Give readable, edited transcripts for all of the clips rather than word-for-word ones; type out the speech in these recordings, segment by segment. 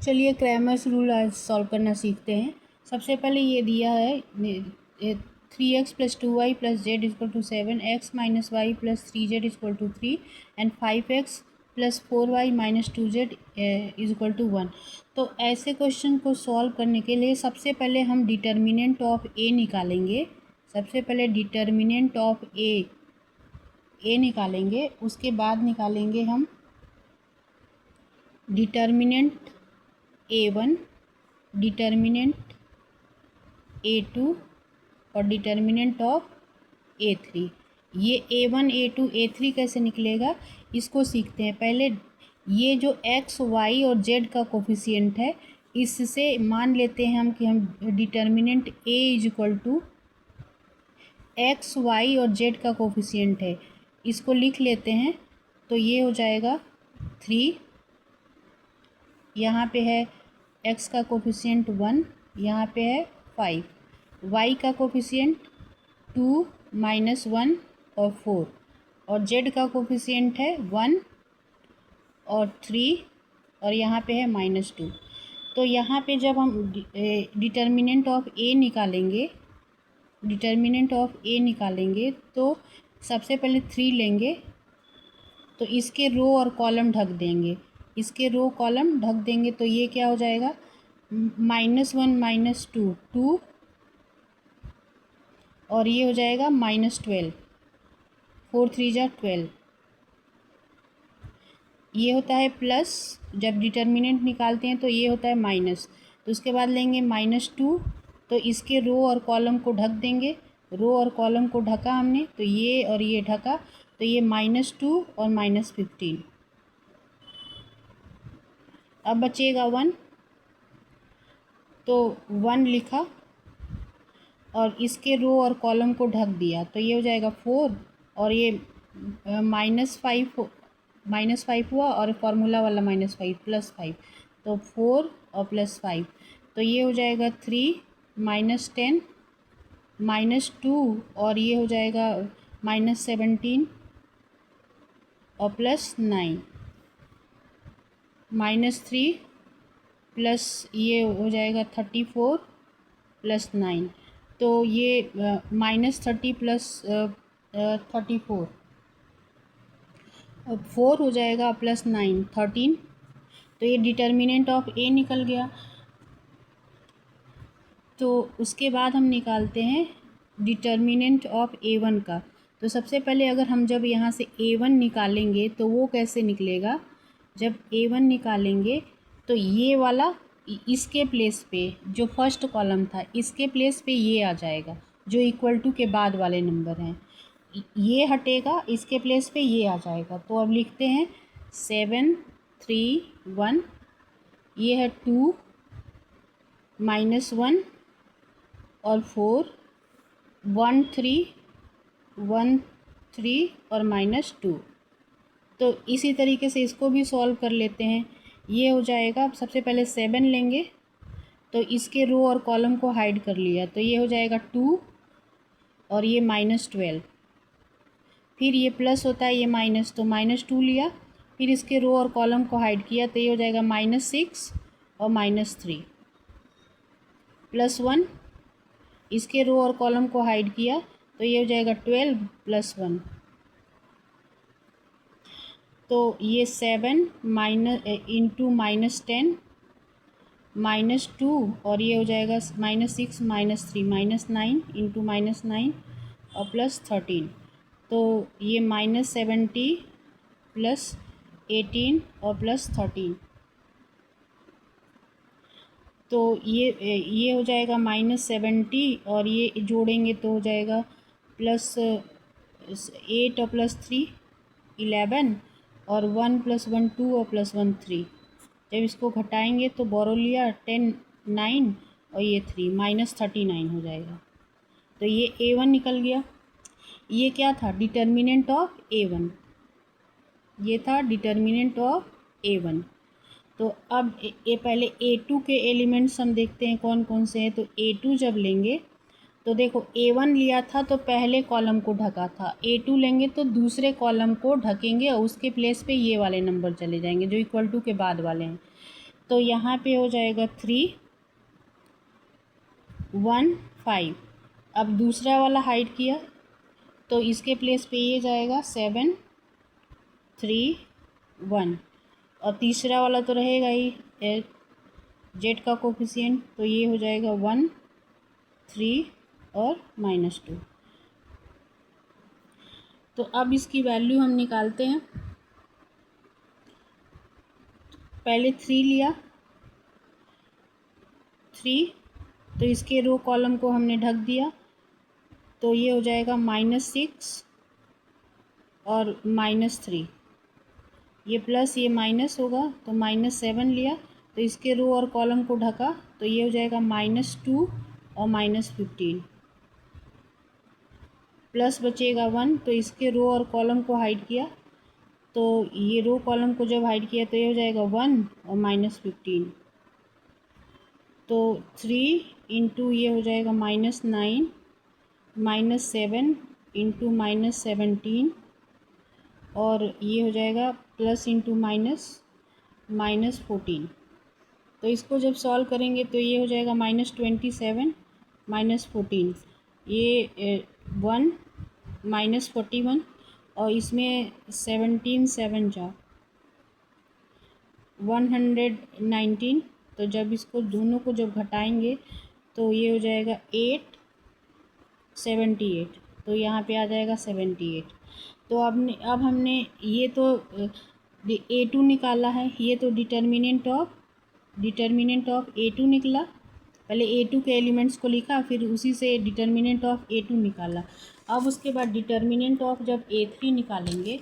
चलिए Cramer's rule आज solve करना सीखते हैं। सबसे पहले ये दिया है 3x + 2y + z = 7, x - y + 3z = 3 and 5x + 4y - 2z = 1। तो ऐसे क्वेश्चन को सॉल्व करने के लिए सबसे पहले हम डिटर्मिनेंट ऑफ ए निकालेंगे। सबसे पहले डिटर्मिनेंट ऑफ ए निकालेंगे, उसके बाद निकालेंगे हम डिटर्मिनेंट A1, डिटर्मिनेंट A2 और डिटर्मिनेंट ऑफ A3। ये A1, A2, A3 कैसे निकलेगा इसको सीखते हैं। पहले ये जो x, y और z का कोफिशिएंट है, इससे मान लेते हैं हम कि हम डिटर्मिनेंट A = x, y और z का कोफिशिएंट है, इसको लिख लेते हैं। तो ये हो जाएगा 3, यहाँ पे है x का कोफिशिएंट 1, यहाँ पे है 5, y का कोफिशिएंट 2, -1 और 4 और z का कोफिशिएंट है 1 और 3 और यहाँ पे है -2। तो यहाँ पे जब हम डिटर्मिनेंट ऑफ ए निकालेंगे तो सबसे पहले 3 लेंगे, तो इसके रो और कॉलम ढक देंगे। तो ये क्या हो जाएगा -1 -2 2 और ये हो जाएगा -12, 4 3 जा 12। ये होता है प्लस, जब डिटर्मिनेंट निकालते हैं तो ये होता है माइनस। तो उसके बाद लेंगे -2, तो इसके रो और कॉलम को ढक देंगे। रो और कॉलम को ढका हमने, तो ये और ये ढका, तो ये -2 और -15। अब बचेगा 1, तो 1 लिखा और इसके रो और कॉलम को ढक दिया, तो ये हो जाएगा 4 और ये -5 हुआ और फार्मूला वाला -5 +5, तो 4 और +5, तो ये हो जाएगा 3 -10 -2 और ये हो जाएगा -17 और +9 -3 प्लस ये हो जाएगा 34 + 9, तो ये -30 + 34 अब 4 हो जाएगा +9 13। तो ये डिटर्मिनेंट ऑफ ए निकल गया। तो उसके बाद हम निकालते हैं डिटर्मिनेंट ऑफ A1 का। तो सबसे पहले अगर हम जब यहाँ से A1 निकालेंगे तो वो कैसे निकलेगा, जब A1 निकालेंगे तो ये वाला इसके प्लेस पे जो फर्स्ट कॉलम था, इसके प्लेस पे ये आ जाएगा, जो =, के बाद वाले नंबर हैं, ये हटेगा, इसके प्लेस पे ये आ जाएगा। तो अब लिखते हैं 7 3 1, ये है 2 -1 और 4 1 3 1 3 और -2। तो इसी तरीके से इसको भी सॉल्व कर लेते हैं। ये हो जाएगा, सबसे पहले 7 लेंगे, तो इसके रो और कॉलम को हाइड कर लिया, तो ये हो जाएगा 2 और ये -12। फिर ये प्लस होता है, ये माइनस, तो -2 लिया, फिर इसके रो और कॉलम को हाइड किया, तो ये हो जाएगा -6 और -3 +1, इसके रो और कॉलम को हाइड किया, तो ये हो जाएगा 12 + 1। तो ये 7 इंटू -10 -2 और ये हो जाएगा -6 -3 -9 इंटू -9 और +13। तो ये -70 + 18 और +13, तो ये हो जाएगा -70 और ये जोड़ेंगे तो हो जाएगा +8 और +3 11 और 1 + 1 2 और +1 3। जब इसको घटाएंगे तो बोरो लिया 10 9 और ये 3 -39 हो जाएगा। तो ये A1 निकल गया। ये क्या था, डिटर्मिनेंट ऑफ A1, ये था डिटर्मिनेंट ऑफ A1। तो अब ये पहले A2 के एलिमेंट्स हम देखते हैं कौन कौन से हैं। तो A2 जब लेंगे तो देखो A1 लिया था तो पहले कॉलम को ढका था, A2 लेंगे तो दूसरे कॉलम को ढकेंगे और उसके प्लेस पे ये वाले नंबर चले जाएंगे जो =, के बाद वाले हैं। तो यहाँ पे हो जाएगा 3 1 5। अब दूसरा वाला हाइड किया तो इसके प्लेस पे ये जाएगा 7 3 1। और तीसरा वाला तो रहेगा ही जेड का कोफिशिएंट, तो ये हो जाएगा 1 3 और -2। तो अब इसकी वैल्यू हम निकालते हैं। पहले 3 लिया, 3, तो इसके रो कॉलम को हमने ढक दिया, तो ये हो जाएगा -6 और -3। ये प्लस ये माइनस होगा तो -7 लिया, तो इसके रो और कॉलम को ढका, तो ये हो जाएगा -2 और -15। प्लस बचेगा 1, तो इसके रो और कॉलम को हाइड किया, तो ये रो कॉलम को जब हाइड किया तो ये हो जाएगा 1 और -15। तो 3 इंटू ये हो जाएगा -9 -7 इंटू -17 और ये हो जाएगा प्लस इंटू -14। तो इसको जब सॉल्व करेंगे तो ये हो जाएगा -27 -14, ये 1 -41 और इसमें 17 7 जा 119। तो जब इसको दोनों को जब घटाएंगे तो ये हो जाएगा 8 78। तो यहाँ पे आ जाएगा 78। तो अब हमने ये तो A2 निकाला है, ये तो डिटर्मिनेंट ऑफ A2 निकला। पहले A2 के एलिमेंट्स को लिखा, फिर उसी से डिटर्मिनेंट ऑफ A2 निकाला। अब उसके बाद डिटर्मिनेंट ऑफ जब A3 निकालेंगे,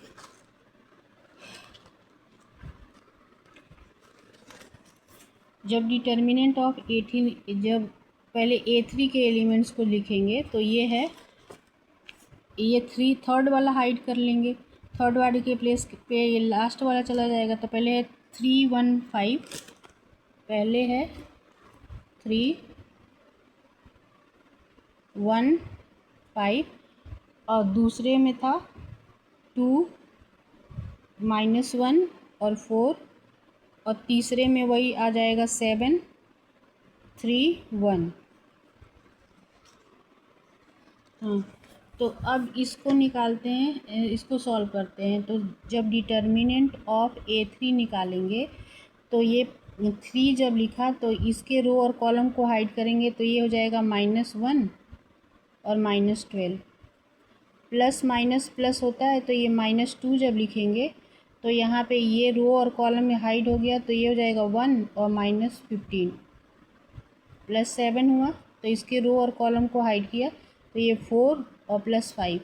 जब डिटर्मिनेंट ऑफ A3 जब पहले A3 के एलिमेंट्स को लिखेंगे तो ये है, ये 3 थर्ड वाला हाइड कर लेंगे, थर्ड वाले के प्लेस पे ये लास्ट वाला चला जाएगा। तो पहले है 3 1 5, पहले है 3 1 5 और दूसरे में था 2 -1 और 4 और तीसरे में वही आ जाएगा 7 3 1। हाँ, तो अब इसको निकालते हैं, इसको सॉल्व करते हैं। तो जब डिटर्मिनेंट ऑफ A3 निकालेंगे तो ये 3 जब लिखा तो इसके रो और कॉलम को हाइड करेंगे, तो ये हो जाएगा -1 और -12। प्लस माइनस प्लस होता है, तो ये -2 जब लिखेंगे तो यहाँ पे ये रो और कॉलम में हाइड हो गया, तो ये हो जाएगा 1 और -15। +7 हुआ, तो इसके रो और कॉलम को हाइड किया, तो ये 4 और +5,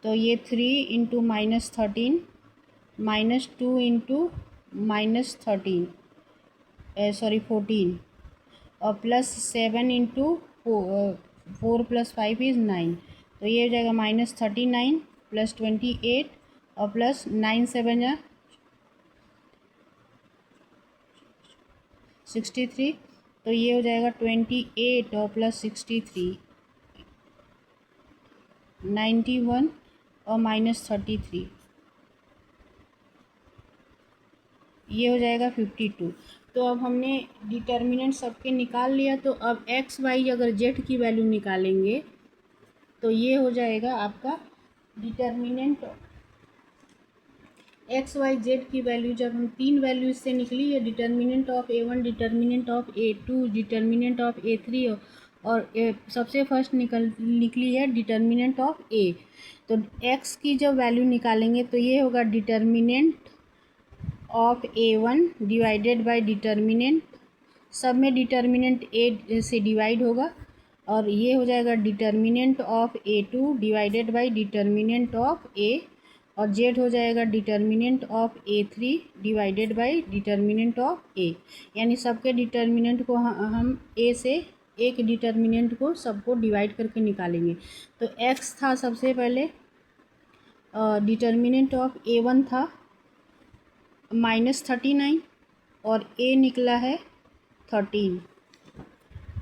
तो ये 3 इंटू -13 -2 इंटू -13 14 और +7 इंटू 4 + 5 = 9। तो ये हो जाएगा -39 + 28 और +9 7 या 63। तो ये हो जाएगा 28 और +63 91 और -33, ये हो जाएगा 52। तो अब हमने डिटर्मिनेंट सबके निकाल लिया। तो अब एक्स वाई अगर जेड की वैल्यू निकालेंगे तो ये हो जाएगा आपका डिटर्मिनेंट एक्स वाई जेड की वैल्यू। जब हम 3 वैल्यू इससे निकली है, determinant of A1, determinant of A2, determinant of A3 और सबसे फर्स्ट निकली है डिटर्मिनेंट ऑफ A। तो x की जब वैल्यू निकालेंगे तो ये होगा determinant of A1 divided by determinant, सब में डिटर्मिनेंट A से डिवाइड होगा, और ये हो जाएगा determinant of A2 divided by determinant of A, और जेड हो जाएगा determinant of A3 divided by determinant of A। यानी सबके डिटर्मिनेंट को हम A से एक डिटर्मिनेंट को सबको डिवाइड करके निकालेंगे। तो x था सबसे पहले, डिटर्मिनेंट ऑफ A1 था -39 और A निकला है 13,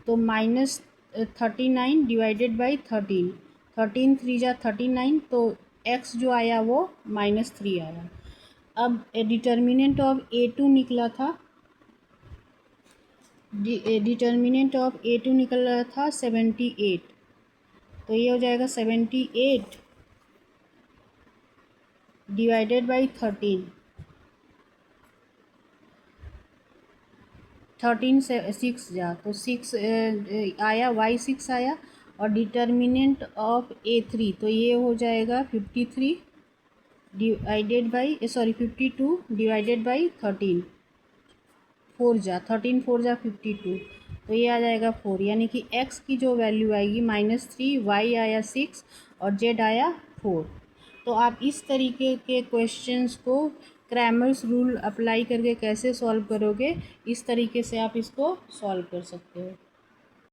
तो -39 डिवाइडेड बाई 13, 13 3 जा 39, तो x जो आया वो -3 आया। अब डिटर्मिनेंट ऑफ A2 निकला था, डिटर्मिनेंट ऑफ A2 निकला था 78, तो ये हो जाएगा 78 डिवाइडेड बाई 13 से 6 जा तो 6 आया, y6 आया, और डिटर्मिनेंट ऑफ A3 तो ये हो जाएगा 53 डिवाइडेड बाई 52 डिवाइडेड बाई 13, 4 जा 13 4 जा 52, तो ये आ जाएगा 4, यानी कि x की जो वैल्यू आएगी -3, y आया 6 और z आया 4। तो आप इस तरीके के क्वेश्चंस को क्रैमर्स रूल अप्लाई करके कैसे सॉल्व करोगे, इस तरीके से आप इसको सॉल्व कर सकते हो।